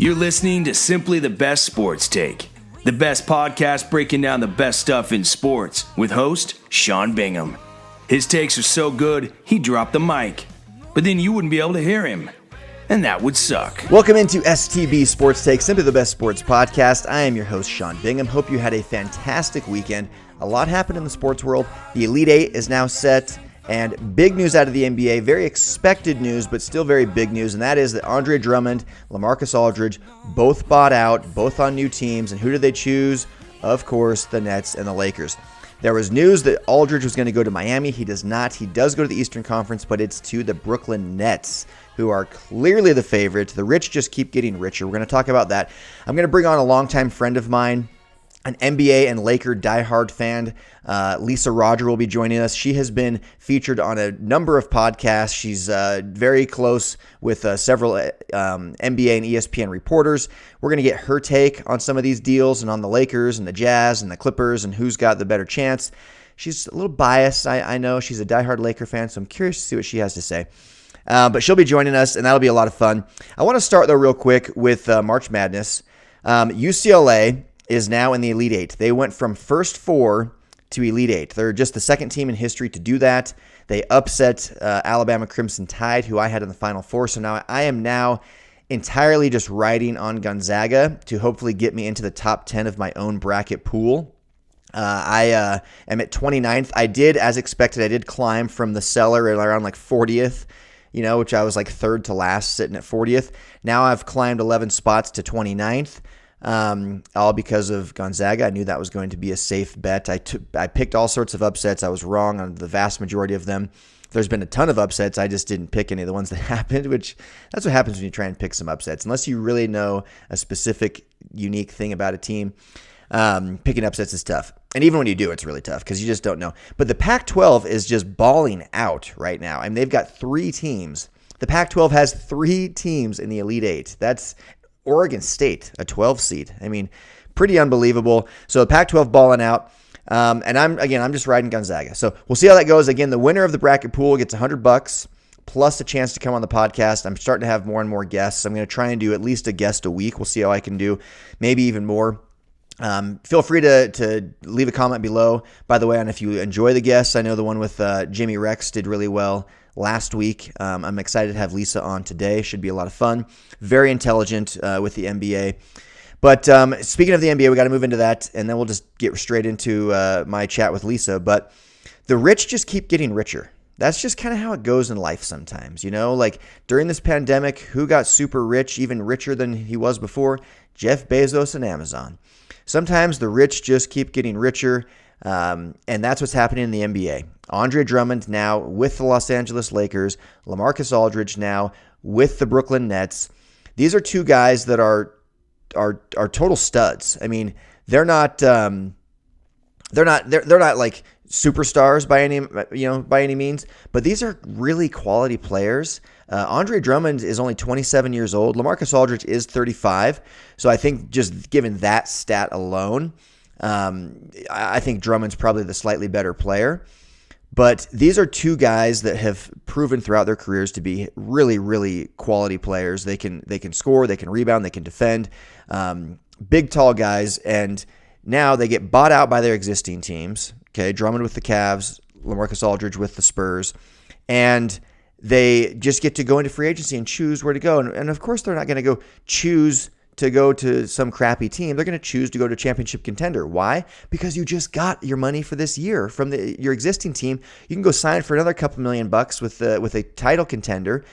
You're listening to Simply the Best Sports Take, the best podcast breaking down the best stuff in sports with host Sean Bingham. His takes are so good, he dropped the mic, but then you wouldn't be able to hear him, and that would suck. Welcome into STB Sports Take, Simply the Best Sports Podcast. I am your host, Sean Bingham. Hope you had a fantastic weekend. A lot happened in the sports world. The Elite Eight is now set. And big news out of the NBA, very expected news, but still very big news, and that is that Andre Drummond, LaMarcus Aldridge, both bought out, both on new teams. And who did they choose? Of course, the Nets and the Lakers. There was news that Aldridge was going to go to Miami. He does not. He does go to the Eastern Conference, but it's to the Brooklyn Nets, who are clearly the favorite. The rich just keep getting richer. We're going to talk about that. I'm going to bring on a longtime friend of mine, an NBA and Laker diehard fan. Liese Rodger will be joining us. She has been featured on a number of podcasts. She's very close with several NBA and ESPN reporters. We're going to get her take on some of these deals and on the Lakers and the Jazz and the Clippers and who's got the better chance. She's a little biased. I know she's a diehard Laker fan, so I'm curious to see what she has to say. But she'll be joining us, and that'll be a lot of fun. I want to start, though, real quick with March Madness. UCLA is now in the Elite Eight. They went from first four to Elite Eight. They're just the second team in history to do that. They upset Alabama Crimson Tide, who I had in the Final Four. So now I am entirely just riding on Gonzaga to hopefully get me into the top 10 of my own bracket pool. I am at 29th. I did, as expected, I did climb from the cellar at around like 40th, which I was like third to last, sitting at 40th. Now I've climbed 11 spots to 29th. All because of Gonzaga. I knew that was going to be a safe bet. I picked all sorts of upsets. I was wrong on the vast majority of them. There's been a ton of upsets. I just didn't pick any of the ones that happened, which that's what happens when you try and pick some upsets. Unless you really know a specific, unique thing about a team, picking upsets is tough. And even when you do, it's really tough because you just don't know. But the Pac-12 is just balling out right now. I mean, they've got 3 teams. The Pac-12 has 3 teams in the Elite Eight. That's Oregon State, a 12 seed. I mean, pretty unbelievable. So the Pac-12 balling out. And I'm just riding Gonzaga. So we'll see how that goes. Again, the winner of the bracket pool gets $100 plus a chance to come on the podcast. I'm starting to have more and more guests. I'm going to try and do at least a guest a week. We'll see how I can do, maybe even more. Feel free to leave a comment below, by the way, on if you enjoy the guests. I know the one with Jimmy Rex did really well last week. I'm excited to have Liese on today. Should be a lot of fun. Very intelligent with the NBA. But speaking of the NBA, we got to move into that, and then we'll just get straight into my chat with Liese. But the rich just keep getting richer. That's just kind of how it goes in life sometimes. Like during this pandemic, who got super rich, even richer than he was before? Jeff Bezos and Amazon. Sometimes the rich just keep getting richer, and that's what's happening in the NBA. Andre Drummond now with the Los Angeles Lakers, LaMarcus Aldridge now with the Brooklyn Nets. These are 2 guys that are total studs. I mean, they're not like superstars by any means, but these are really quality players. Andre Drummond is only 27 years old. LaMarcus Aldridge is 35. So I think just given that stat alone, I think Drummond's probably the slightly better player. But these are 2 guys that have proven throughout their careers to be really, really quality players. They can score, they can rebound, they can defend. Big, tall guys, and now they get bought out by their existing teams. Okay, Drummond with the Cavs, LaMarcus Aldridge with the Spurs, and they just get to go into free agency and choose where to go. And of course, they're not going to go choose to go to some crappy team. They're going to choose to go to a championship contender. Why? Because you just got your money for this year from your existing team. You can go sign for another couple $1,000,000 with a title contender,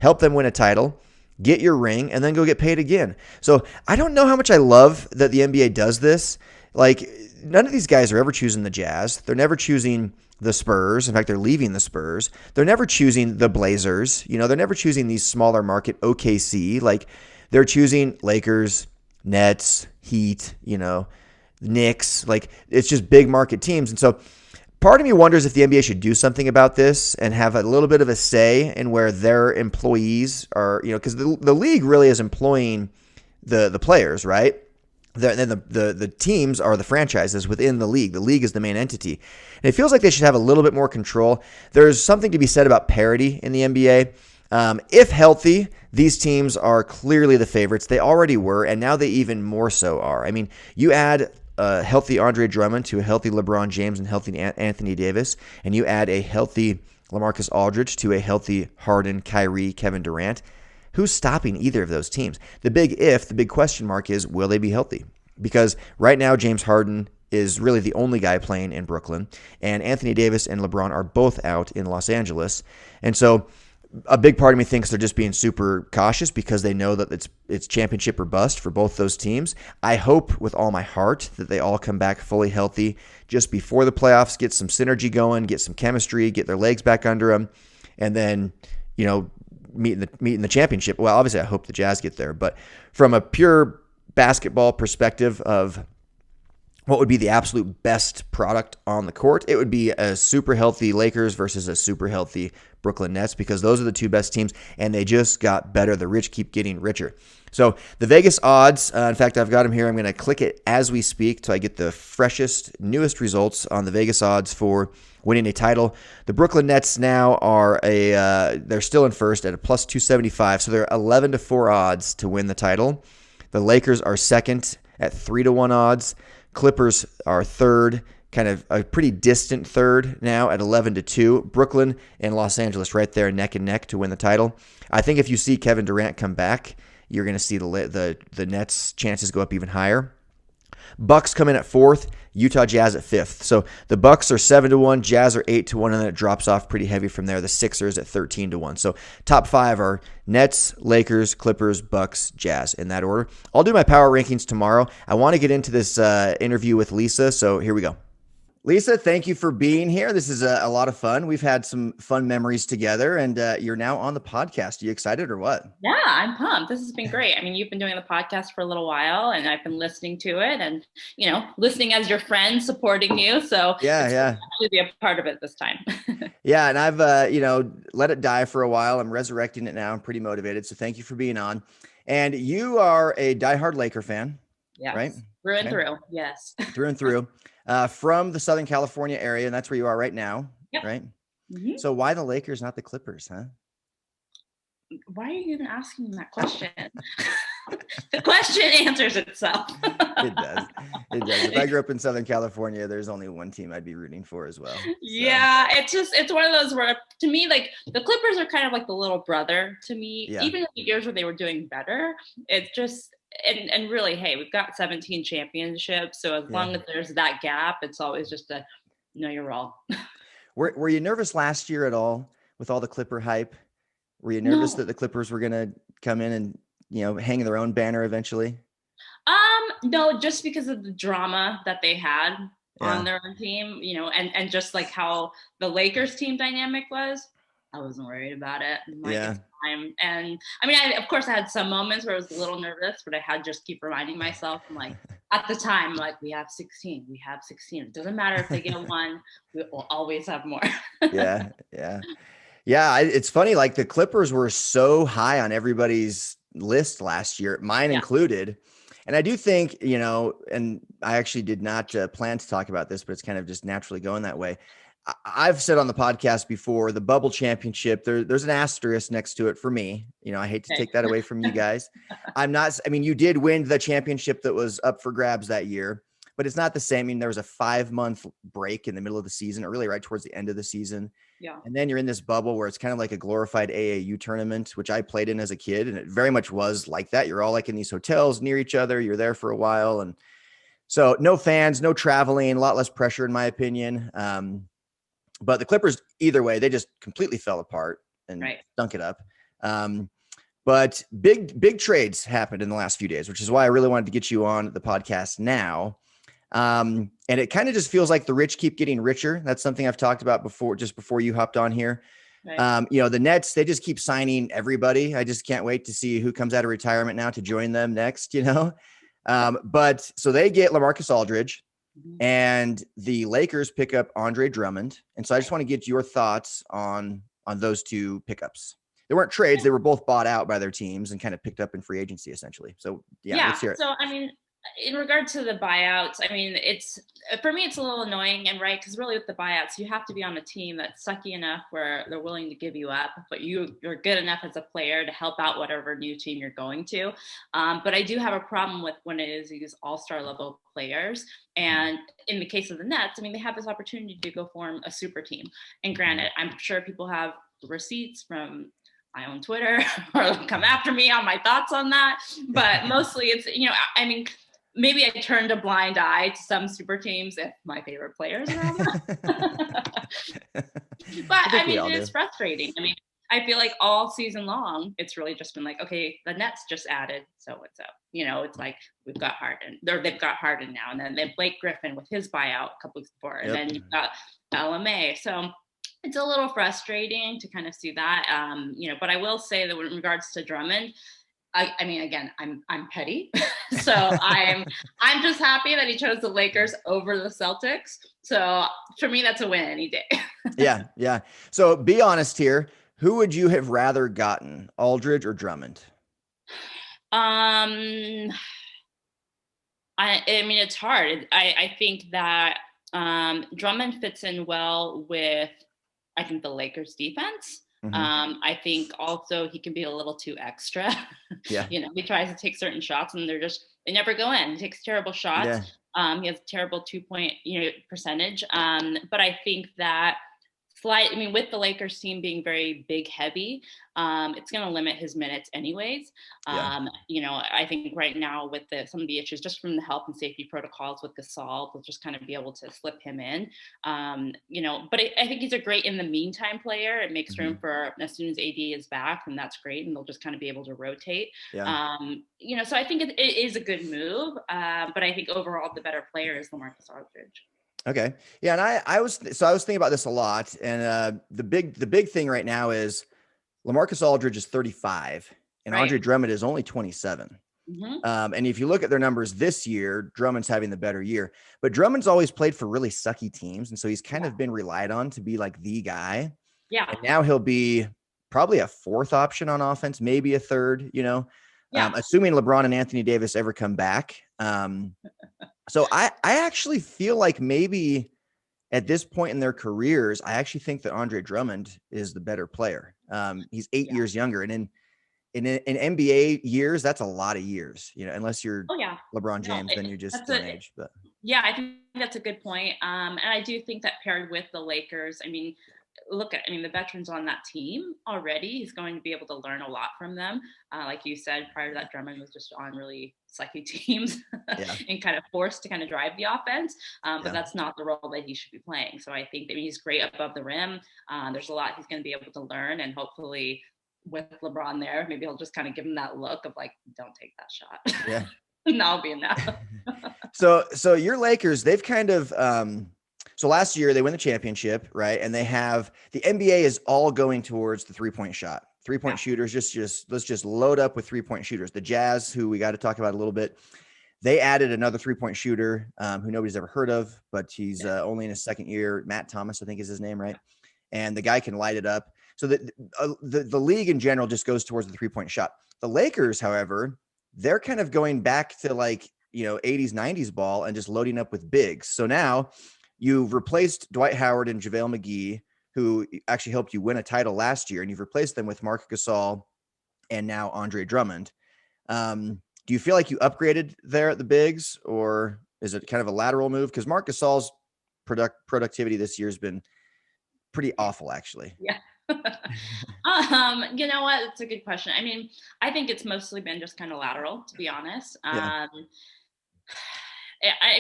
help them win a title, get your ring, and then go get paid again. So I don't know how much I love that the NBA does this. Like, none of these guys are ever choosing the Jazz. They're never choosing the Spurs. In fact, they're leaving the Spurs. They're never choosing the Blazers. They're never choosing these smaller market OKC. Like, they're choosing Lakers, Nets, Heat, Knicks. Like, it's just big market teams. And so part of me wonders if the NBA should do something about this and have a little bit of a say in where their employees are, because the league really is employing the players, right? Then the teams are the franchises within the league. The league is the main entity. And it feels like they should have a little bit more control. There's something to be said about parity in the NBA. If healthy, these teams are clearly the favorites. They already were, and now they even more so are. I mean, you add a healthy Andre Drummond to a healthy LeBron James and healthy Anthony Davis, and you add a healthy LaMarcus Aldridge to a healthy Harden, Kyrie, Kevin Durant. Who's stopping either of those teams? The big question mark is, will they be healthy? Because right now, James Harden is really the only guy playing in Brooklyn, and Anthony Davis and LeBron are both out in Los Angeles. And so a big part of me thinks they're just being super cautious because they know that it's championship or bust for both those teams. I hope with all my heart that they all come back fully healthy just before the playoffs, get some synergy going, get some chemistry, get their legs back under them, and then, meet in the championship. Well, obviously I hope the Jazz get there, but from a pure basketball perspective of what would be the absolute best product on the court, it would be a super healthy Lakers versus a super healthy Brooklyn Nets, because those are the two best teams, and they just got better. The rich keep getting richer. So the Vegas odds, in fact, I've got them here. I'm going to click it as we speak till I get the freshest, newest results on the Vegas odds for winning a title. The Brooklyn Nets now are they're still in first at a plus 275, so they're 11-4 odds to win the title. The Lakers are second at 3-1 odds. Clippers are third, kind of a pretty distant third now at 11-2. Brooklyn and Los Angeles right there neck and neck to win the title. I think if you see Kevin Durant come back, you're going to see the Nets' chances go up even higher. Bucks come in at fourth, Utah Jazz at fifth. So the Bucks are 7-1, Jazz are 8-1, and then it drops off pretty heavy from there. The Sixers at 13-1. So top five are Nets, Lakers, Clippers, Bucks, Jazz in that order. I'll do my power rankings tomorrow. I want to get into this interview with Liese, so here we go. Liese, thank you for being here. This is a lot of fun. We've had some fun memories together, and you're now on the podcast. Are you excited or what? Yeah, I'm pumped. This has been great. I mean, you've been doing the podcast for a little while, and I've been listening to it and, listening as your friend, supporting you. So yeah, to be a part of it this time. Yeah, and I've, let it die for a while. I'm resurrecting it now. I'm pretty motivated. So thank you for being on. And you are a diehard Laker fan, yes. Right? Through and through, yes. Through and through. From the Southern California area, and that's where you are right now, yep. Right? Mm-hmm. So why the Lakers, not the Clippers, huh? Why are you even asking that question? The question answers itself. It does. If I grew up in Southern California, there's only one team I'd be rooting for as well. So. Yeah, it's one of those where, to me, like, the Clippers are kind of like the little brother to me. Yeah. Even in the years where they were doing better, it's just, and really, hey, we've got 17 championships. So as long as there's that gap, it's always just a, no, you're wrong. Were you nervous last year at all with all the Clipper hype? Were you nervous that the Clippers were going to come in and, hang their own banner eventually? No, just because of the drama that they had on their own team, and just like how the Lakers team dynamic was, I wasn't worried about it. It's time. And I mean, of course I had some moments where I was a little nervous, but I had just keep reminding myself, I'm like, at the time, like, we have 16. It doesn't matter if they get one, we'll always have more. Yeah. It's funny. Like, the Clippers were so high on everybody's list last year, mine included. And I do think, and I actually did not plan to talk about this, but it's kind of just naturally going that way. I've said on the podcast before, the bubble championship, there's an asterisk next to it for me. I hate to take that away from you guys. You did win the championship that was up for grabs that year, but it's not the same. I mean, there was a 5-month break in the middle of the season, or really right towards the end of the season. Yeah. And then you're in this bubble where it's kind of like a glorified AAU tournament, which I played in as a kid. And it very much was like that. You're all like in these hotels near each other. You're there for a while. And so no fans, no traveling, a lot less pressure, in my opinion. But the Clippers, either way, they just completely fell apart and stunk it up. But big trades happened in the last few days, which is why I really wanted to get you on the podcast now. And it kind of just feels like the rich keep getting richer. That's something I've talked about before, just before you hopped on here. Right. The Nets, they just keep signing everybody. I just can't wait to see who comes out of retirement now to join them next, But so they get LaMarcus Aldridge, and the Lakers pick up Andre Drummond. And so I just want to get your thoughts on those two pickups. They weren't trades. They were both bought out by their teams and kind of picked up in free agency, essentially. So let's hear it. So, I mean, in regard to the buyouts, I mean, for me, it's a little annoying, and right, because really with the buyouts, you have to be on a team that's sucky enough where they're willing to give you up, but you're good enough as a player to help out whatever new team you're going to. But I do have a problem with when it is these all-star level players. And in the case of the Nets, I mean, they have this opportunity to go form a super team. And granted, I'm sure people have receipts from my own Twitter or come after me on my thoughts on that. But mostly it's, I mean, maybe I turned a blind eye to some super teams if my favorite players are on that. But I mean, it's frustrating. I mean, I feel like all season long, it's really just been like, okay, the Nets just added so-and-so. It's like they've got Harden now. And then they have Blake Griffin with his buyout a couple weeks before. And then you've got LMA. So it's a little frustrating to kind of see that, but I will say that in regards to Drummond, I mean, again, I'm petty. So I'm just happy that he chose the Lakers over the Celtics. So for me, that's a win any day. Yeah. So be honest here. Who would you have rather gotten, Aldridge or Drummond? I mean, it's hard. I think that Drummond fits in well with, I think, the Lakers defense. I think also he can be a little too extra. Yeah. He tries to take certain shots and they never go in. He takes terrible shots. Yeah. He has terrible 2-point, percentage. But I think that with the Lakers team being very big heavy, it's going to limit his minutes anyways. I think right now with some of the issues, just from the health and safety protocols with Gasol, they'll just kind of be able to slip him in. But I think he's a great in the meantime player. It makes room for as soon as AD is back, and that's great. And they'll just kind of be able to rotate. So I think it is a good move. But I think overall the better player is Lamarcus Aldridge. Okay. Yeah. And I was thinking about this a lot. And the big thing right now is Lamarcus Aldridge is 35 and Andre Drummond is only 27. And if you look at their numbers this year, Drummond's having the better year, but Drummond's always played for really sucky teams. And so he's kind of been relied on to be like the guy. Yeah. And now he'll be probably a fourth option on offense, maybe a third, assuming LeBron and Anthony Davis ever come back. So I actually feel like maybe at this point in their careers, I actually think that Andre Drummond is the better player. He's 8 years younger, and in NBA years, that's a lot of years. Unless you're LeBron James, then you're just an age. But yeah, I think that's a good point. And I do think that paired with the Lakers, I mean, the veterans on that team already, he's going to be able to learn a lot from them. Like you said, prior to that, Drummond was just on really sucky teams and kind of forced to kind of drive the offense. But that's not the role that he should be playing. So I think that he's great above the rim. There's a lot he's going to be able to learn, and hopefully with LeBron there, maybe he'll just kind of give him that look of like, don't take that shot. Yeah. And that'll be enough. So your Lakers, they've kind of, so last year they win the championship, right? And they have the NBA is all going towards the 3-point shot. 3-point shooters, just let's just load up with 3-point shooters. The Jazz, who we got to talk about a little bit, they added another 3-point shooter who nobody's ever heard of, but he's only in his second year. Matt Thomas, I think is his name, right? And the guy can light it up. So the league in general just goes towards the 3-point shot. The Lakers, however, they're kind of going back to 80s, 90s ball and just loading up with bigs. So now you've replaced Dwight Howard and JaVale McGee, who actually helped you win a title last year, and you've replaced them with Marc Gasol and now Andre Drummond. Do you feel like you upgraded there at the bigs, or is it kind of a lateral move? Because Marc Gasol's productivity this year has been pretty awful, actually. Yeah. You know what? It's a good question. I mean, I think it's mostly been just kind of lateral, to be honest. I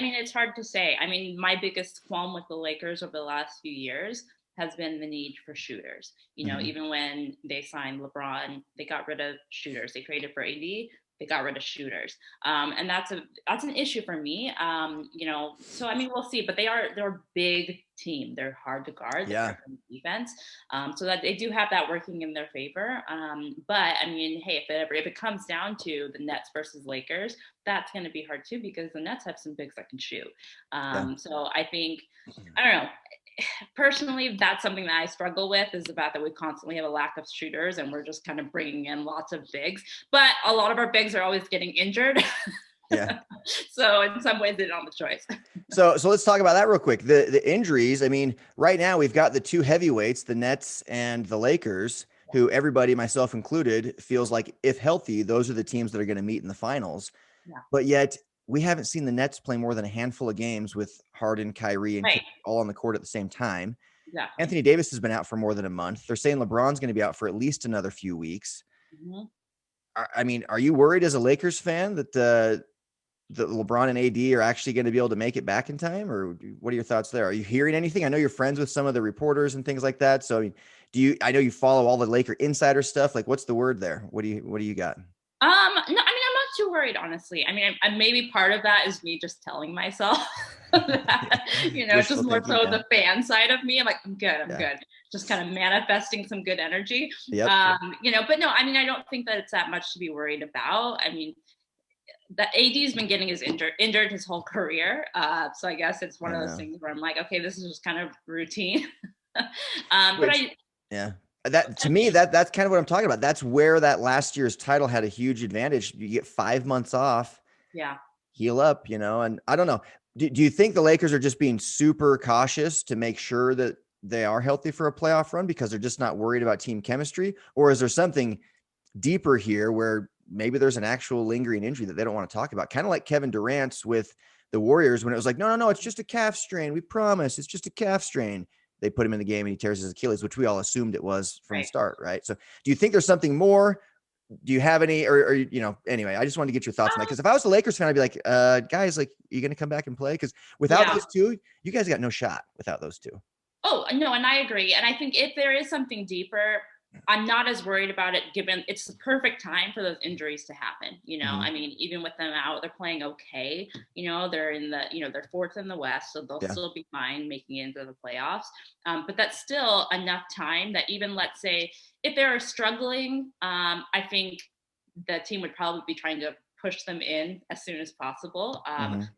mean, it's hard to say. I mean, my biggest qualm with the Lakers over the last few years has been the need for shooters. Even when they signed LeBron, they got rid of shooters. They traded for AD, they got rid of shooters. And that's an issue for me. So I mean, we'll see. But they're a big team. They're hard to guard. They're defense. So that they do have that working in their favor. But I mean, hey, if it comes down to the Nets versus Lakers, that's going to be hard too, because the Nets have some bigs that can shoot. So I think, I don't know. Personally, that's something that I struggle with, is the fact that we constantly have a lack of shooters and we're just kind of bringing in lots of bigs, but a lot of our bigs are always getting injured. Yeah. So in some ways they don't have a choice. So let's talk about that real quick. The injuries. I mean, right now we've got the two heavyweights, the Nets and the Lakers, who everybody, myself included, feels like if healthy, those are the teams that are going to meet in the finals. Yeah. But yet we haven't seen the Nets play more than a handful of games with Harden, Kyrie, and Right. all on the court at the same time. Yeah. Anthony Davis has been out for more than a month. They're saying LeBron's going to be out for at least another few weeks. Mm-hmm. I mean, are you worried as a Lakers fan that the LeBron and AD are actually going to be able to make it back in time, or what are your thoughts there? Are you hearing anything? I know you're friends with some of the reporters and things like that. So, I mean, I know you follow all the Laker insider stuff. Like, what's the word there? What do you got? No, I mean, I'm not too worried, honestly. I mean, maybe part of that is me just telling myself that, just more so the fan side of me. I'm like, I'm good. Just kind of manifesting some good energy. Yep. But no, I mean, I don't think that it's that much to be worried about. I mean, the AD's been getting injured his whole career. So I guess it's one of those things where I'm like, okay, this is just kind of routine. That to me, that's kind of what I'm talking about. That's where that last year's title had a huge advantage. You get 5 months off. Yeah. Heal up, and I don't know. Do you think the Lakers are just being super cautious to make sure that they are healthy for a playoff run because they're just not worried about team chemistry? Or is there something deeper here where maybe there's an actual lingering injury that they don't want to talk about? Kind of like Kevin Durant's with the Warriors when it was like, no, it's just a calf strain. We promise it's just a calf strain. They put him in the game and he tears his Achilles, which we all assumed it was from the start, right? So do you think there's something more? Do you have any, or anyway, I just wanted to get your thoughts on that. Because if I was a Lakers fan, I'd be like, guys, like, are you going to come back and play? Because without those two, you guys got no shot without those two. Oh, no, and I agree. And I think if there is something deeper, I'm not as worried about it, given it's the perfect time for those injuries to happen. Mm-hmm. I mean, even with them out, they're playing okay. They're in the, they're fourth in the West, so they'll still be fine making it into the playoffs. But that's still enough time that even, let's say, if they're struggling, I think the team would probably be trying to push them in as soon as possible.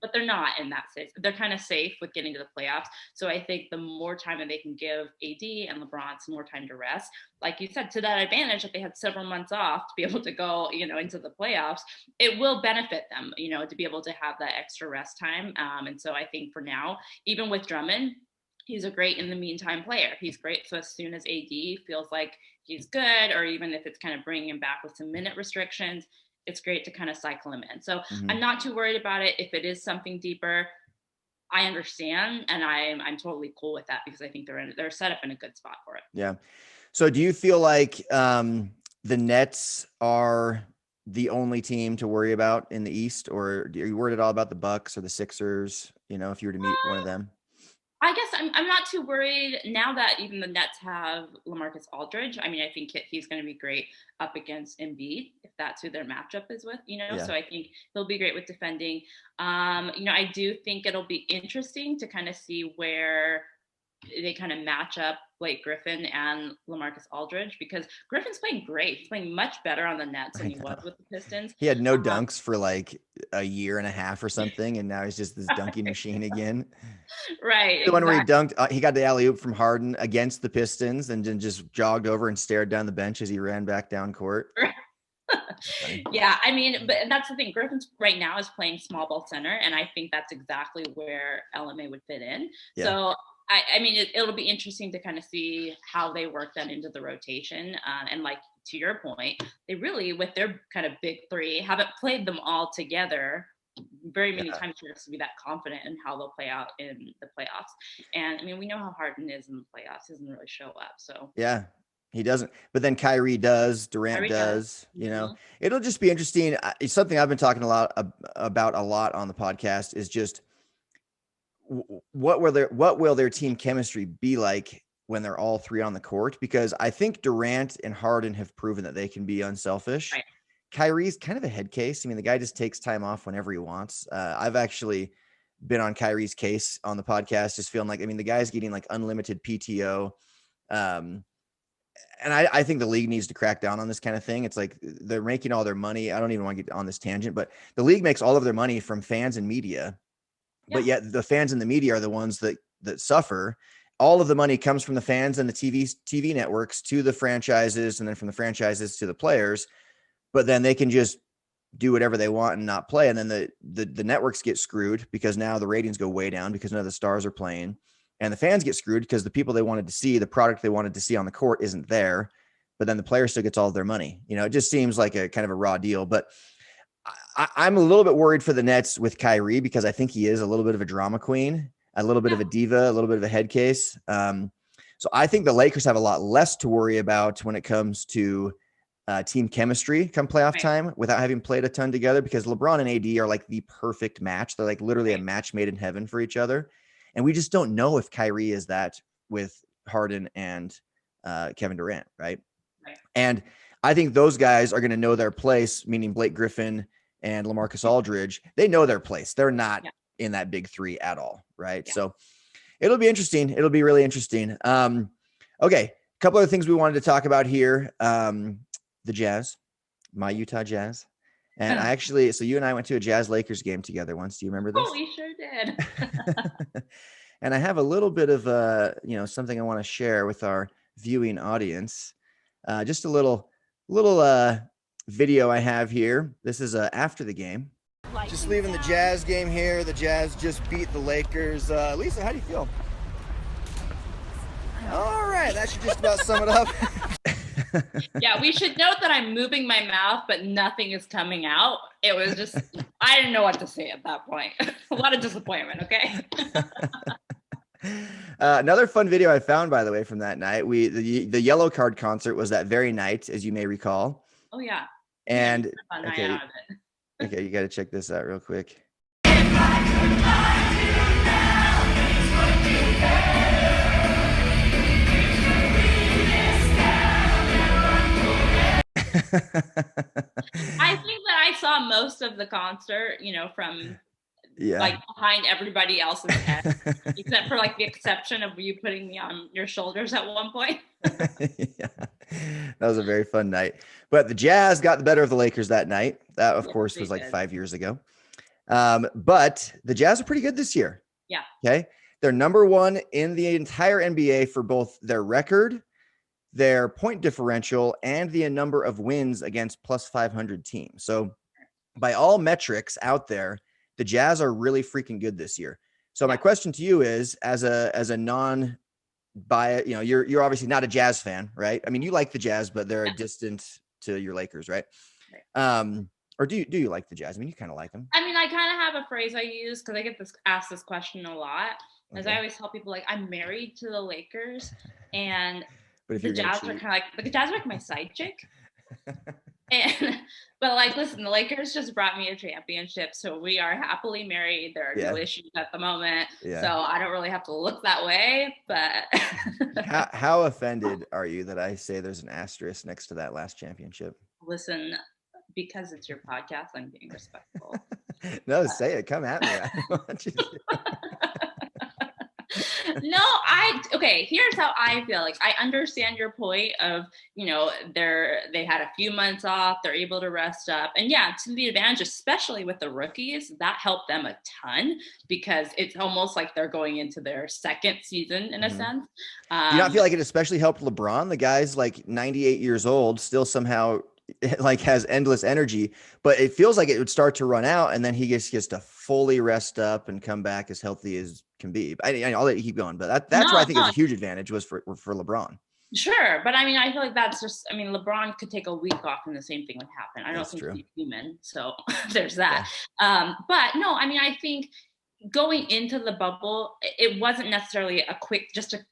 But they're not in that sense. They're kind of safe with getting to the playoffs. So I think the more time that they can give AD and LeBron some more time to rest, like you said, to that advantage that they had several months off to be able to go, into the playoffs, it will benefit them, to be able to have that extra rest time. And so I think for now, even with Drummond, he's a great in the meantime player. He's great. So as soon as AD feels like he's good, or even if it's kind of bringing him back with some minute restrictions, it's great to kind of cycle him in. So I'm not too worried about it. If it is something deeper, I understand. And I'm totally cool with that because I think they're set up in a good spot for it. Yeah. So do you feel like the Nets are the only team to worry about in the East, or are you worried at all about the Bucks or the Sixers, if you were to meet one of them? I guess I'm not too worried now that even the Nets have LaMarcus Aldridge. I mean, I think he's going to be great up against Embiid if that's who their matchup is with, So I think he'll be great with defending. I do think it'll be interesting to kind of see where they kind of match up Blake Griffin and LaMarcus Aldridge, because Griffin's playing great. He's playing much better on the Nets than he was with the Pistons. He had no dunks for like a year and a half or something, and now he's just this dunking machine again. Right. The one where he dunked, he got the alley-oop from Harden against the Pistons and then just jogged over and stared down the bench as he ran back down court. Yeah, I mean, but that's the thing. Griffin right now is playing small ball center, and I think that's exactly where LMA would fit in. Yeah. So I mean, it'll be interesting to kind of see how they work that into the rotation. And like to your point, they really, with their kind of big three, haven't played them all together very many times for us to be that confident in how they'll play out in the playoffs. And I mean, we know how Harden is in the playoffs; he doesn't really show up. So yeah. He doesn't, but then Kyrie does, Durant does, it'll just be interesting. It's something I've been talking about a lot on the podcast is just what will their team chemistry be like when they're all three on the court? Because I think Durant and Harden have proven that they can be unselfish. Right. Kyrie's kind of a head case. I mean, the guy just takes time off whenever he wants. I've actually been on Kyrie's case on the podcast, just feeling like, I mean, the guy's getting like unlimited PTO. And I think the league needs to crack down on this kind of thing. It's like they're making all their money. I don't even want to get on this tangent, but the league makes all of their money from fans and media. Yeah. But yet the fans and the media are the ones that suffer. All of the money comes from the fans and the TV networks to the franchises, and then from the franchises to the players. But then they can just do whatever they want and not play. And then the networks get screwed because now the ratings go way down because none of the stars are playing, and the fans get screwed because the people they wanted to see, the product they wanted to see on the court isn't there, but then the player still gets all of their money. You know, it just seems like a kind of a raw deal, but I'm a little bit worried for the Nets with Kyrie because I think he is a little bit of a drama queen, a little bit of a diva, a little bit of a head case. So I think the Lakers have a lot less to worry about when it comes to team chemistry come playoff time without having played a ton together, because LeBron and AD are like the perfect match. They're like literally a match made in heaven for each other. And we just don't know if Kyrie is that with Harden and Kevin Durant. Right. And I think those guys are going to know their place, meaning Blake Griffin and LaMarcus Aldridge. They know their place. They're not in that big three at all. Right. Yeah. So it'll be interesting. It'll be really interesting. Okay. A couple other things we wanted to talk about here. The Jazz, my Utah Jazz. And I actually, so you and I went to a Jazz Lakers game together once. Do you remember this? Oh, we sure did. And I have a little bit of, something I want to share with our viewing audience. Just a little video I have here. This is after the game. Just leaving the Jazz game here. The Jazz just beat the Lakers. Lisa, how do you feel? All right, that should just about sum it up. Yeah, we should note that I'm moving my mouth, but nothing is coming out. It was just, I didn't know what to say at that point. A lot of disappointment, okay? Another fun video I found, by the way, from that night. The Yellow Card concert was that very night, as you may recall. Oh, yeah. And okay, okay, you got to check this out real quick. I think that I saw most of the concert, from like behind everybody else's head, except for like the exception of you putting me on your shoulders at one point. Yeah, that was a very fun night. But the Jazz got the better of the Lakers that night. That, of course, was like 5 years ago. But the Jazz are pretty good this year. Yeah. Okay. They're number one in the entire NBA for both their record, their point differential, and the number of wins against plus 500 teams. So by all metrics out there, the Jazz are really freaking good this year. So my question to you is, as a non-bias, you're obviously not a Jazz fan, right? I mean, you like the Jazz, but they're distant to your Lakers, right? Or do you like the Jazz? I mean, you kind of like them. I mean, I kind of have a phrase I use because I get asked this question a lot. As I always tell people, like, I'm married to the Lakers, and the Jazz are kind of like the Jazz are like my side chick. But like, listen, the Lakers just brought me a championship, so we are happily married. There are no issues at the moment, so I don't really have to look that way. But how offended are you that I say there's an asterisk next to that last championship? Listen, because it's your podcast, I'm being respectful. No, say it. Come at me. I want you to. No, here's how I feel. Like, I understand your point of, they had a few months off, they're able to rest up. And to the advantage, especially with the rookies, that helped them a ton because it's almost like they're going into their second season in a sense. Do you not feel like it especially helped LeBron? The guy's like 98 years old, still somehow like has endless energy, but it feels like it would start to run out, and then he gets to fully rest up and come back as healthy as can be. I'll let you keep going, but that's where I think it was a huge advantage was for LeBron. Sure, but I mean, I feel like that's just, LeBron could take a week off and the same thing would happen. I don't think he's human, so there's that. Yeah. But no, I think going into the bubble, it wasn't necessarily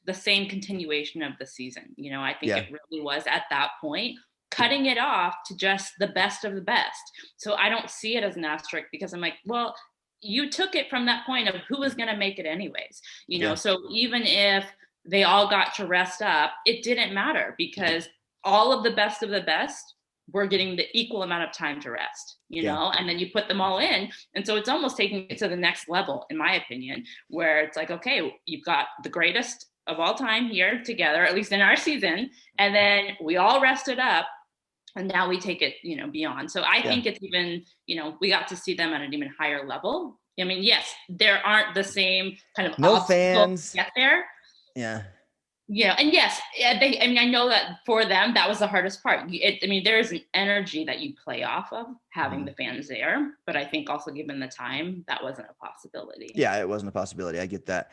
the same continuation of the season. I think it really was at that point cutting it off to just the best of the best. So I don't see it as an asterisk because I'm like, well, you took it from that point of who was going to make it anyways, so even if they all got to rest up, it didn't matter because all of the best were getting the equal amount of time to rest, and then you put them all in. And so it's almost taking it to the next level, in my opinion, where it's like, okay, you've got the greatest of all time here together, at least in our season. And then we all rested up. And now we take it, beyond. So I think it's even, we got to see them at an even higher level. I mean, yes, there aren't the same kind of no fans to get there. Yeah. And yes, I know that for them, that was the hardest part. There is an energy that you play off of having the fans there, but I think also given the time, that wasn't a possibility. Yeah, it wasn't a possibility. I get that.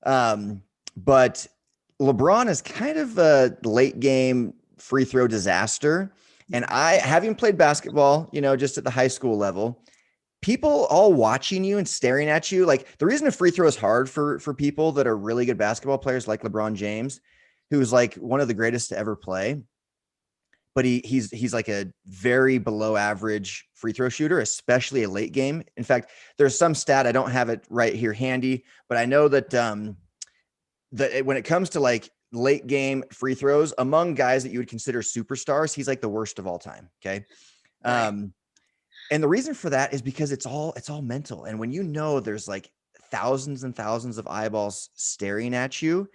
But LeBron is kind of a late game free throw disaster. And having played basketball, just at the high school level, people all watching you and staring at you. Like, the reason a free throw is hard for people that are really good basketball players, like LeBron James, who's like one of the greatest to ever play, but he's like a very below average free throw shooter, especially a late game. In fact, there's some stat, I don't have it right here handy, but I know that when it comes to like late game free throws among guys that you would consider superstars, he's like the worst of all time. Okay. Right. And the reason for that is because it's all mental. And when there's like thousands and thousands of eyeballs staring at you,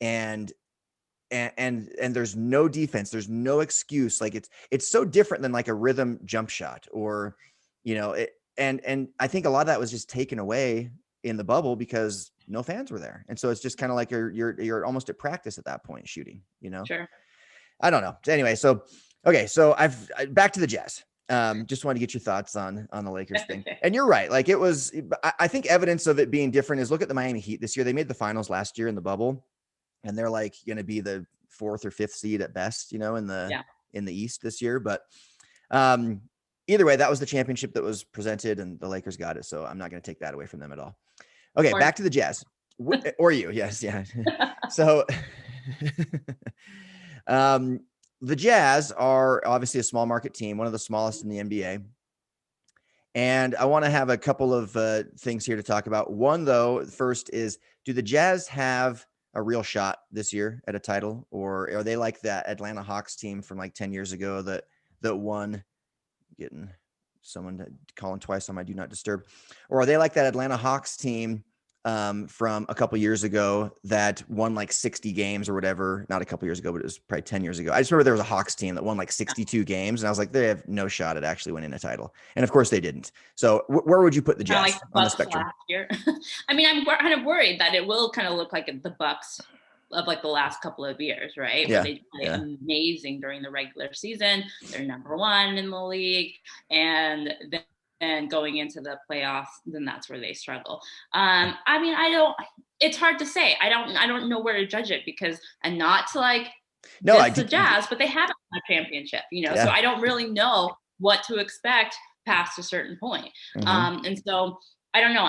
and there's no defense, there's no excuse. Like, it's so different than like a rhythm jump shot or, and I think a lot of that was just taken away in the bubble because no fans were there. And so it's just kind of like you're almost at practice at that point shooting, Sure. I don't know. Anyway, so back to the Jazz. Just wanted to get your thoughts on the Lakers thing. And you're right. Like, I think evidence of it being different is look at the Miami Heat this year. They made the finals last year in the bubble, and they're like going to be the 4th or 5th seed at best, in the East this year. But either way, that was the championship that was presented, and the Lakers got it. So I'm not going to take that away from them at all. Okay, back to the Jazz. Or you. Yes, yeah. So the Jazz are obviously a small market team, one of the smallest in the NBA. And I want to have a couple of things here to talk about. One, though, first is, do the Jazz have a real shot this year at a title, or are they like that Atlanta Hawks team from like 10 years ago that won? Getting someone calling twice on my do not disturb. Or are they like that Atlanta Hawks team from a couple years ago that won like 60 games or whatever? Not a couple years ago, but it was probably 10 years ago. I just remember there was a Hawks team that won like 62 games, and I was like, they have no shot at actually winning a title. And of course they didn't. So where would you put the Jazz on the spectrum? Last year. I'm kind of worried that it will kind of look like the Bucks of like the last couple of years, right? Yeah. Where they play amazing during the regular season. They're number 1 in the league, and then going into the playoffs, then that's where they struggle. It's hard to say. I don't know where to judge it, because, and not to like the Jazz, but they haven't won a championship, so I don't really know what to expect past a certain point. Mm-hmm. And so I don't know.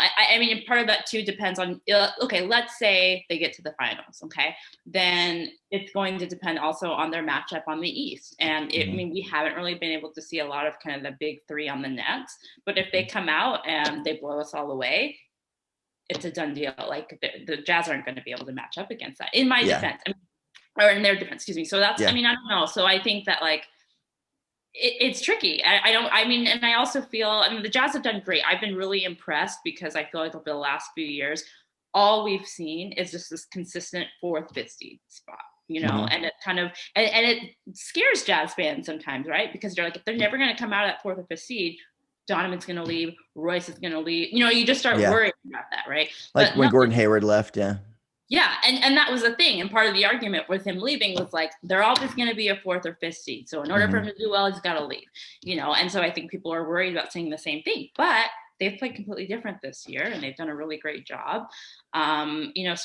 Part of that too depends on, okay, let's say they get to the finals. Okay. Then it's going to depend also on their matchup on the East. And we haven't really been able to see a lot of kind of the big 3 on the Nets, but if they come out and they blow us all away, it's a done deal. Like the Jazz aren't going to be able to match up against that in my defense, or in their defense, excuse me. So that's, I don't know. So I think that like, it's tricky. And I also feel, the Jazz have done great. I've been really impressed, because I feel like over the last few years, all we've seen is just this consistent 4th, 5th seed spot, and it kind of, and it scares Jazz fans sometimes, right? Because they're like, if they're never going to come out at 4th or 5th seed, Donovan's going to leave, Royce is going to leave. You just start worrying about that, right? Like when Gordon Hayward left, Yeah, and that was the thing. And part of the argument with him leaving was like, they're always going to be a 4th or 5th seed. So in order for him to do well, he's got to leave, And so I think people are worried about saying the same thing. But they've played completely different this year, and they've done a really great job. So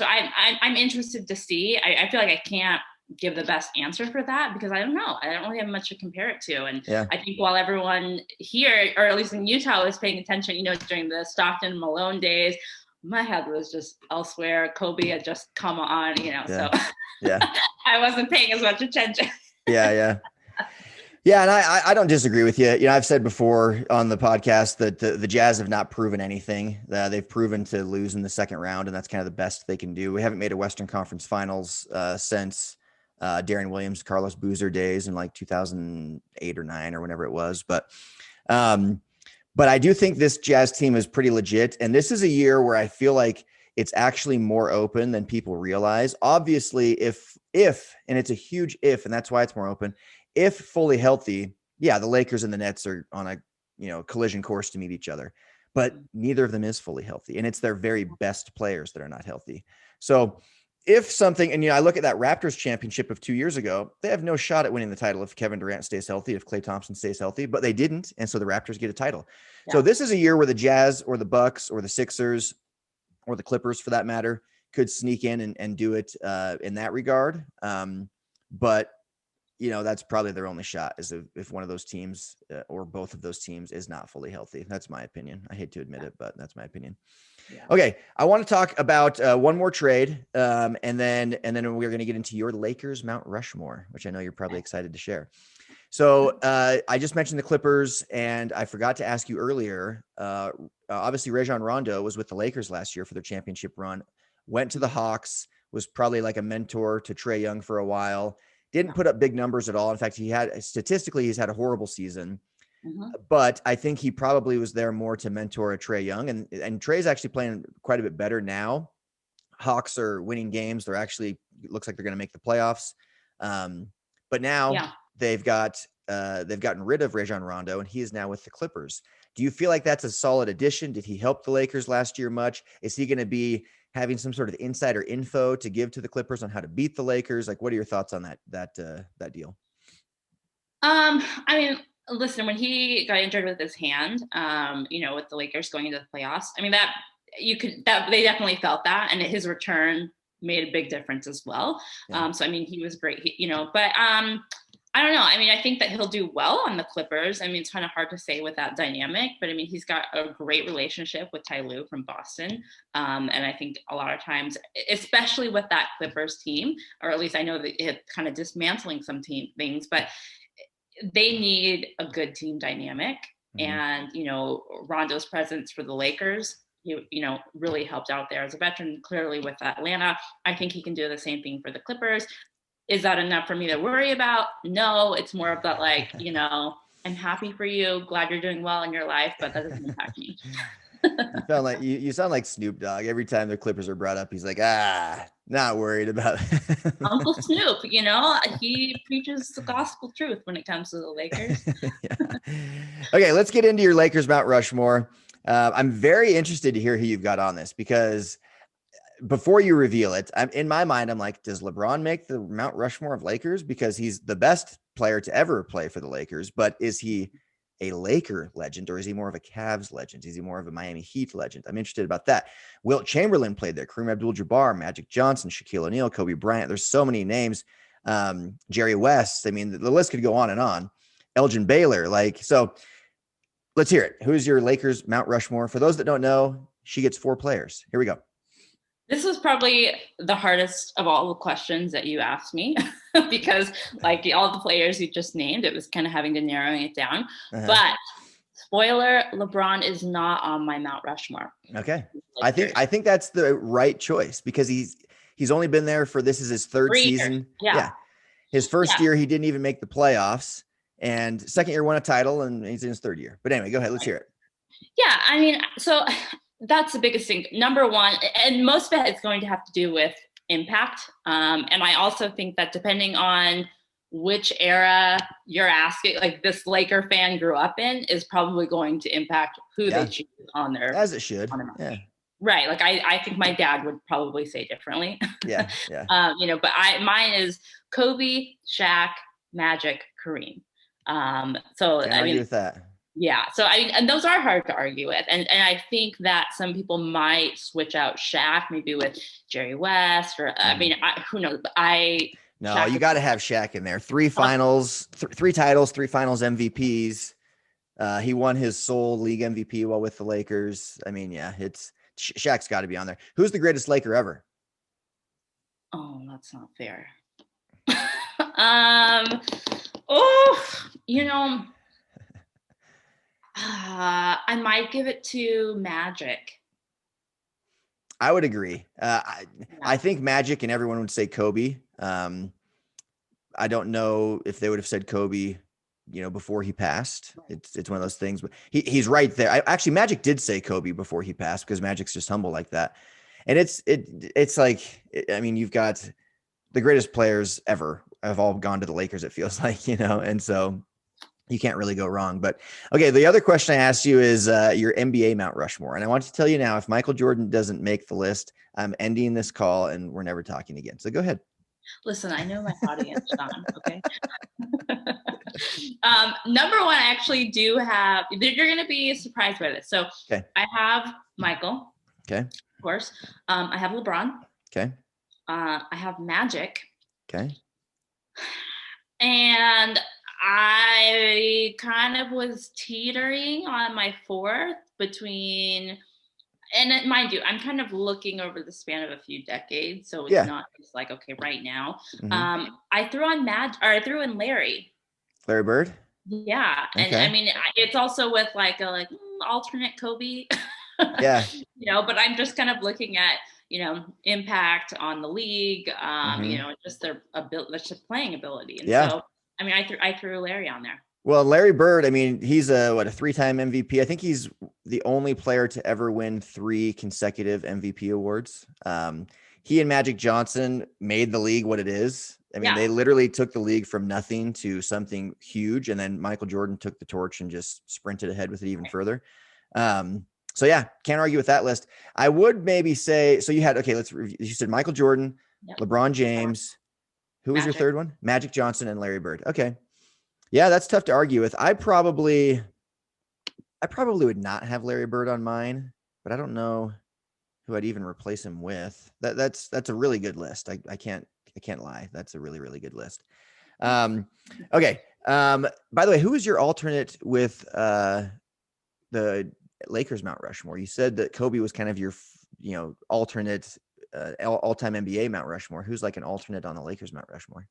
I'm interested to see. I feel like I can't give the best answer for that, because I don't know. I don't really have much to compare it to. And I think while everyone here, or at least in Utah, was paying attention, during the Stockton Malone days, my head was just elsewhere. Kobe had just come on, so I wasn't paying as much attention. Yeah. And I don't disagree with you. I've said before on the podcast that the Jazz have not proven anything. They've proven to lose in the second round, and that's kind of the best they can do. We haven't made a Western Conference Finals since Darren Williams, Carlos Boozer days in like 2008 or 9 or whenever it was. But I do think this Jazz team is pretty legit. And this is a year where I feel like it's actually more open than people realize. Obviously, if, and it's a huge if, and that's why it's more open, if fully healthy, the Lakers and the Nets are on a, collision course to meet each other, but neither of them is fully healthy. And it's their very best players that are not healthy. So if something, and I look at that Raptors championship of 2 years ago, they have no shot at winning the title if Kevin Durant stays healthy, if Klay Thompson stays healthy, but they didn't. And so the Raptors get a title. Yeah. So this is a year where the Jazz or the Bucks or the Sixers or the Clippers, for that matter, could sneak in and do it in that regard. But that's probably their only shot, is if one of those teams or both of those teams is not fully healthy. That's my opinion. I hate to admit it, but that's my opinion. Yeah. Okay. I want to talk about one more trade. And then we're going to get into your Lakers Mount Rushmore, which I know you're probably excited to share. So I just mentioned the Clippers, and I forgot to ask you earlier. Obviously, Rajon Rondo was with the Lakers last year for their championship run, went to the Hawks, was probably like a mentor to Trae Young for a while, didn't put up big numbers at all. In fact, he's had a horrible season. Mm-hmm. But I think he probably was there more to mentor a Trae Young, and Trae's actually playing quite a bit better now. Hawks are winning games. They're actually, it looks like they're going to make the playoffs. But now they've gotten rid of Rajon Rondo, and he is now with the Clippers. Do you feel like that's a solid addition? Did he help the Lakers last year much? Is he going to be having some sort of insider info to give to the Clippers on how to beat the Lakers? Like, what are your thoughts on that deal? I mean, listen, when he got injured with his hand, with the Lakers going into the playoffs, I mean, they definitely felt that, and his return made a big difference as well. Yeah. So, I mean, he was great, but I don't know. I mean, I think that he'll do well on the Clippers. I mean, it's kind of hard to say with that dynamic, but I mean, he's got a great relationship with Ty Lue from Boston. And I think a lot of times, especially with that Clippers team, or at least I know that it's kind of dismantling some team things, but they need a good team dynamic. Mm-hmm. And, Rondo's presence for the Lakers, really helped out there as a veteran, clearly with Atlanta. I think he can do the same thing for the Clippers. Is that enough for me to worry about? No, it's more of that, like, I'm happy for you. Glad you're doing well in your life, but that doesn't impact me. You sound like Snoop Dogg. Every time the Clippers are brought up, he's like, not worried about it. Uncle Snoop, he preaches the gospel truth when it comes to the Lakers. Okay, let's get into your Lakers Mount Rushmore. I'm very interested to hear who you've got on this, because before you reveal it, in my mind, I'm like, does LeBron make the Mount Rushmore of Lakers? Because he's the best player to ever play for the Lakers, but is he a Laker legend, or is he more of a Cavs legend? Is he more of a Miami Heat legend? I'm interested about that. Wilt Chamberlain played there, Kareem Abdul-Jabbar, Magic Johnson, Shaquille O'Neal, Kobe Bryant. There's so many names. Jerry West. I mean, the list could go on and on. Elgin Baylor. So let's hear it. Who's your Lakers Mount Rushmore? For those that don't know, she gets 4 players. Here we go. This was probably the hardest of all the questions that you asked me because, like, all the players you just named, it was kind of having to narrowing it down. Uh-huh. But spoiler, LeBron is not on my Mount Rushmore. Okay. I think that's the right choice, because he's only been there for, this is his third season. Yeah. His first year, he didn't even make the playoffs, and second year won a title, and he's in his third year. But anyway, go ahead. Let's hear it. Yeah. I mean, so that's the biggest thing. Number one, and most of it is going to have to do with impact. And I also think that depending on which era you're asking, like this Laker fan grew up in, is probably going to impact who they choose on their. As it should. Yeah. Right. Like I think my dad would probably say differently. Yeah. But mine is Kobe, Shaq, Magic, Kareem. So can't argue with that. Yeah. So and those are hard to argue with. And I think that some people might switch out Shaq maybe with Jerry West, or who knows? No, you got to have Shaq in there. 3 finals, 3 titles, 3 finals MVPs. He won his sole league MVP while with the Lakers. I mean, yeah, Shaq's got to be on there. Who's the greatest Laker ever? Oh, that's not fair. I might give it to Magic. I would agree. I think Magic, and everyone would say Kobe. I don't know if they would have said Kobe, before he passed. It's one of those things, but he's right there. Actually, Magic did say Kobe before he passed, because Magic's just humble like that. And it's like, I mean, you've got the greatest players ever have all gone to the Lakers, it feels like, and so you can't really go wrong. But okay, the other question I asked you is your NBA Mount Rushmore. And I want to tell you now, if Michael Jordan doesn't make the list, I'm ending this call and we're never talking again. So go ahead. Listen, I know my audience, Sean, okay? Number one, I actually do have, you're going to be surprised by this. So okay. I have Michael. Okay. Of course. I have LeBron. Okay. I have Magic. Okay. And I kind of was teetering on my fourth between, and mind you, I'm kind of looking over the span of a few decades, so it's not just like, okay, right now. Mm-hmm. I threw in Larry Bird. Yeah, and I mean, it's also with like a alternate Kobe. Yeah, but I'm just kind of looking at impact on the league, mm-hmm. Just their just playing ability, and so I mean, I threw Larry on there. Well, Larry Bird, I mean, he's a 3-time MVP. I think he's the only player to ever win 3 consecutive MVP awards. He and Magic Johnson made the league what it is. I mean, they literally took the league from nothing to something huge. And then Michael Jordan took the torch and just sprinted ahead with it even further. So yeah, can't argue with that list. I would maybe say, so you had, okay, let's review. You said Michael Jordan, LeBron James. Who was your third one? Magic Johnson and Larry Bird. Okay. Yeah, that's tough to argue with. I probably would not have Larry Bird on mine, but I don't know who I'd even replace him with. That's a really good list. I can't lie. That's a really, really good list. Okay. By the way, who is your alternate with the Lakers Mount Rushmore? You said that Kobe was kind of your, alternate all-time NBA Mount Rushmore. Who's like an alternate on the Lakers Mount Rushmore?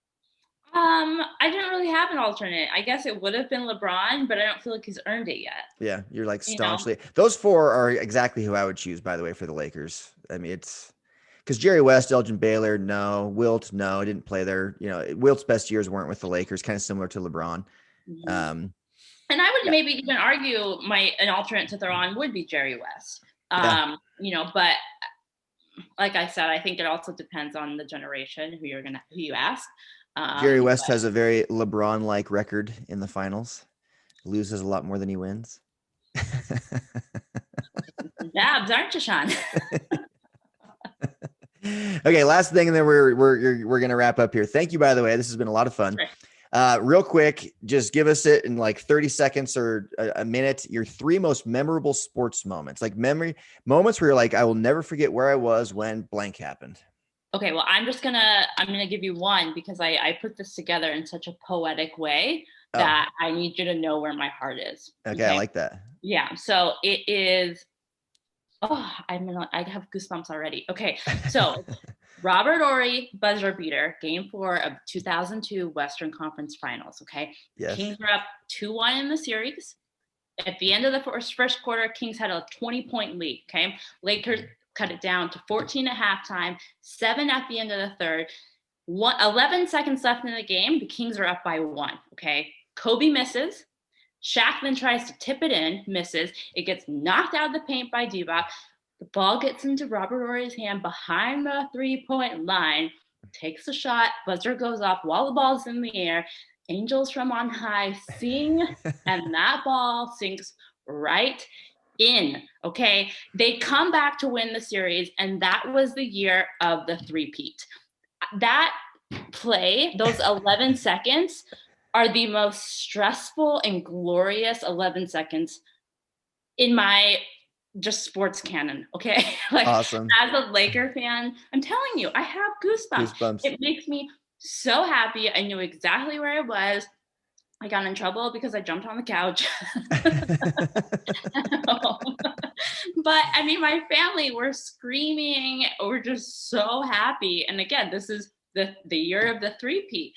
I didn't really have an alternate. I guess it would have been LeBron, but I don't feel like he's earned it yet. Yeah, you're like staunchly. Those 4 are exactly who I would choose, by the way, for the Lakers. I mean, it's because Jerry West, Elgin Baylor, no. Wilt, no, didn't play there. Wilt's best years weren't with the Lakers, kind of similar to LeBron. Mm-hmm. And I would maybe even argue an alternate to throw on would be Jerry West. But like I said, I think it also depends on the generation who you ask. Jerry West has a very LeBron-like record in the finals. Loses a lot more than he wins. Dabs, aren't you, Sean? Okay, last thing, and then we're gonna wrap up here. Thank you, by the way. This has been a lot of fun. Sure. Real quick, just give us it in like 30 seconds or a minute. Your 3 most memorable sports moments, like memory moments where you're like, I will never forget where I was when blank happened. Okay, well, I'm gonna give you one because I put this together in such a poetic way that I need you to know where my heart is. Okay, I like that. Yeah, so it is. Oh, I have goosebumps already. Okay, so Robert Horry buzzer beater, Game 4 of 2002 Western Conference Finals. Okay, yes. Kings were up 2-1 in the series. At the end of the first quarter, Kings had a 20-point lead. Okay, Lakers cut it down to 14 at halftime, 7 at the end of the third. 11 seconds left in the game. The Kings are up by 1. Okay, Kobe misses. Shaq then tries to tip it in, misses. It gets knocked out of the paint by Divac. The ball gets into Robert Horry's hand behind the 3-point line. Takes a shot. Buzzer goes off while the ball's in the air. Angels from on high sing, and that ball sinks right in. Okay, they come back to win the series, and that was the year of the three-peat. That play, those 11 seconds, are the most stressful and glorious 11 seconds in my just sports canon. Okay, awesome. As a Laker fan, I'm telling you, I have goosebumps. It makes me so happy. I knew exactly where I was. I got in trouble because I jumped on the couch. But I mean, my family were screaming. We're just so happy. And again, this is the year of the three-peat.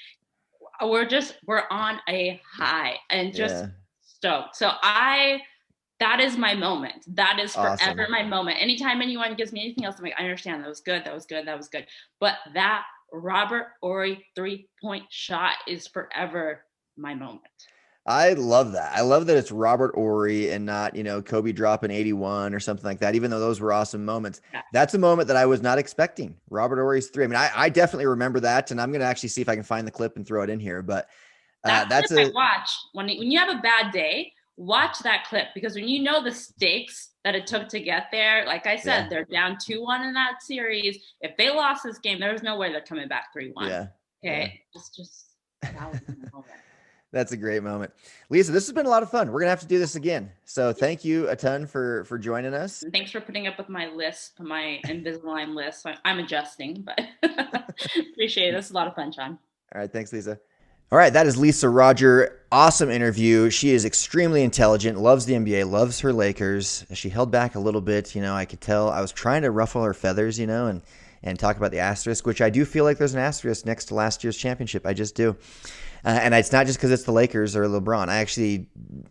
We're on a high and just stoked. So that is my moment. That is forever my moment. Anytime anyone gives me anything else, I'm like, I understand. That was good. But that Robert Horry 3-point shot is forever my moment. I love that. I love that it's Robert Horry and not, Kobe dropping 81 or something like that, even though those were awesome moments. Yeah. That's a moment that I was not expecting. Robert Horry's 3. I mean, I definitely remember that, and I'm going to actually see if I can find the clip and throw it in here. But That's a watch when you have a bad day. Watch that clip, because when you know the stakes that it took to get there, like I said, they're down 2-1 in that series. If they lost this game, there's no way they're coming back 3-1. Yeah. Okay. Yeah. Just that was the moment. That's a great moment. Liese, this has been a lot of fun. We're going to have to do this again. So thank you a ton for joining us. And thanks for putting up with my list, my Invisalign list. I'm adjusting, but appreciate it. This is a lot of fun, Sean. All right. Thanks, Liese. All right, that is Liese Rodger. Awesome interview. She is extremely intelligent, loves the NBA, loves her Lakers. She held back a little bit, I could tell. I was trying to ruffle her feathers, and talk about the asterisk, which I do feel like there's an asterisk next to last year's championship. I just do. And it's not just because it's the Lakers or LeBron. I actually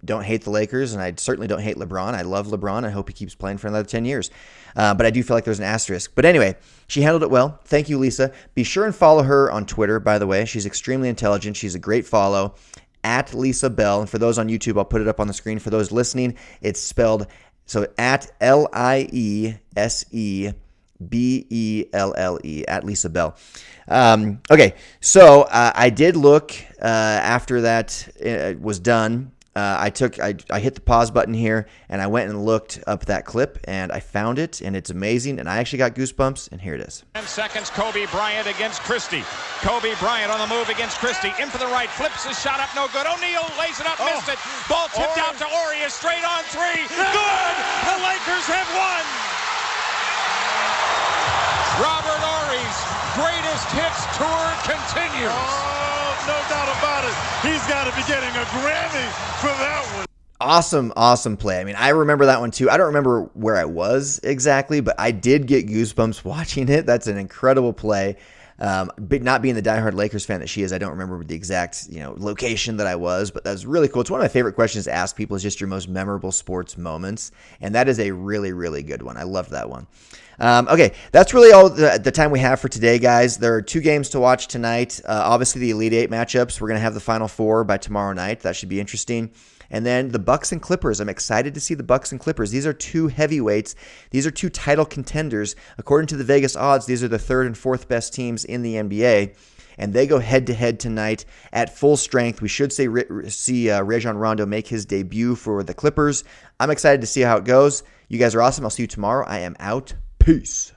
don't hate the Lakers, and I certainly don't hate LeBron. I love LeBron. I hope he keeps playing for another 10 years. But I do feel like there's an asterisk. But anyway, she handled it well. Thank you, Liese. Be sure and follow her on Twitter, by the way. She's extremely intelligent. She's a great follow, at Liese Bell. And for those on YouTube, I'll put it up on the screen. For those listening, it's spelled so at Liesebelle, at Liese Bell. Okay, so I did look after that was done. I hit the pause button here, and I went and looked up that clip, and I found it, and it's amazing, and I actually got goosebumps, and here it is. 10 seconds, Kobe Bryant against Christie. Kobe Bryant on the move against Christie. In for the right, flips his shot up, no good. O'Neal lays it up, missed it. Ball tipped out to Horry, a straight on three. Good! The Lakers have won! Robert Horry's greatest hits tour continues. Oh, no doubt about it. He's got to be getting a Grammy for that one. Awesome play. I mean, I remember that one too. I don't remember where I was exactly, but I did get goosebumps watching it. That's an incredible play. But not being the diehard Lakers fan that she is, I don't remember the exact location that I was, but that was really cool. It's one of my favorite questions to ask people, is just your most memorable sports moments, and that is a really, really good one. I loved that one. Okay, that's really all the time we have for today, guys. There are 2 games to watch tonight. Obviously, the Elite 8 matchups. We're going to have the Final 4 by tomorrow night. That should be interesting. And then the Bucks and Clippers. I'm excited to see the Bucks and Clippers. These are 2 heavyweights. These are 2 title contenders. According to the Vegas odds, these are the 3rd and 4th best teams in the NBA. And they go head-to-head tonight at full strength. We should see Rajon Rondo make his debut for the Clippers. I'm excited to see how it goes. You guys are awesome. I'll see you tomorrow. I am out. Peace.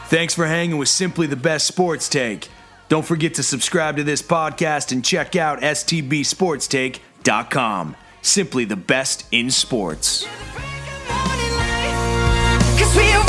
Thanks for hanging with Simply the Best Sports Take. Don't forget to subscribe to this podcast and check out STBSportsTake.com. Simply the best in sports. 'Cause we are